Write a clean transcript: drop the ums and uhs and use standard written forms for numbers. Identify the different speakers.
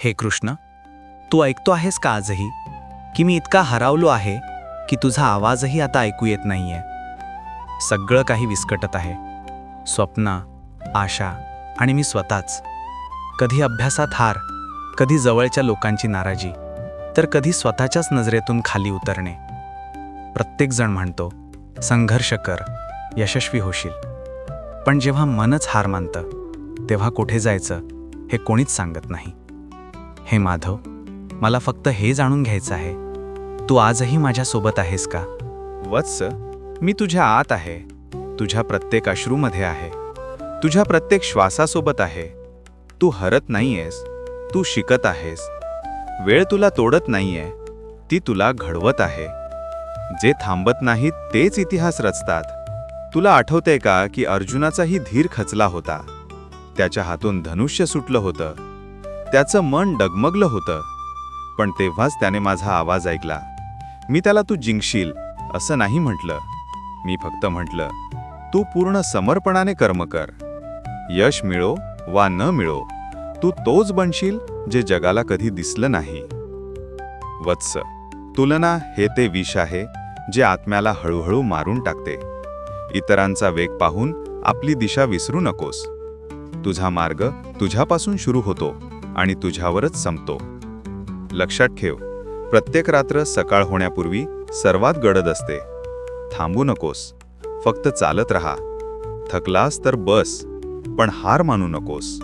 Speaker 1: हे कृष्ण, तू ऐकतो आहेस का आजही की मी इतका हरावलो आहे की तुझा आवाजही आता ऐकू येत नाहीये. सगळं काही विस्कटत आहे. स्वप्न, आशा आणि मी स्वतःच. कधी अभ्यासात हार, कधी जवळच्या लोकांची नाराजी, तर कधी स्वतःच्याच नजरेतून खाली उतरणे. प्रत्येकजण म्हणतो संघर्ष कर, यशस्वी होशील. पण जेव्हा मनच हार मानतं तेव्हा कुठे जायचं हे कोणीच सांगत नाही. हे माधव, मला फक्त हे जाणून घ्यायचं आहे, तू आजही माझ्यासोबत आहेस का?
Speaker 2: वत्स, मी तुझ्या आत आहे, तुझ्या प्रत्येक अश्रूमध्ये आहे, तुझ्या प्रत्येक श्वासासोबत आहे. तू हरत नाहीयेस, तू शिकत आहेस. वेळ तुला तोडत नाहीये, ती तुला घडवत आहे. जे थांबत नाहीत तेच इतिहास रचतात. तुला आठवतंय का की अर्जुनाचाही धीर खचला होता. त्याच्या हातून धनुष्य सुटलं होतं, त्याचं मन डगमगलं होतं. पण तेव्हाच त्याने माझा आवाज ऐकला. मी त्याला तू जिंकशील असं नाही म्हटलं. मी फक्त म्हटलं, तू पूर्ण समर्पणाने कर्म कर. यश मिळो वा न मिळो, तू तोच बनशील जे जगाला कधी दिसलं नाही. वत्स, तुलना हे ते विष आहे जे आत्म्याला हळूहळू मारून टाकते. इतरांचा वेग पाहून आपली दिशा विसरू नकोस. तुझा मार्ग तुझ्यापासून सुरू होतो आणि तुझ्यावरच संपतो. लक्षात ठेव, प्रत्येक रात्र सकाळ होण्यापूर्वी सर्वात गडद असते. थांबू नकोस, फक्त चालत राहा. थकलास तर बस, पण हार मानू नकोस.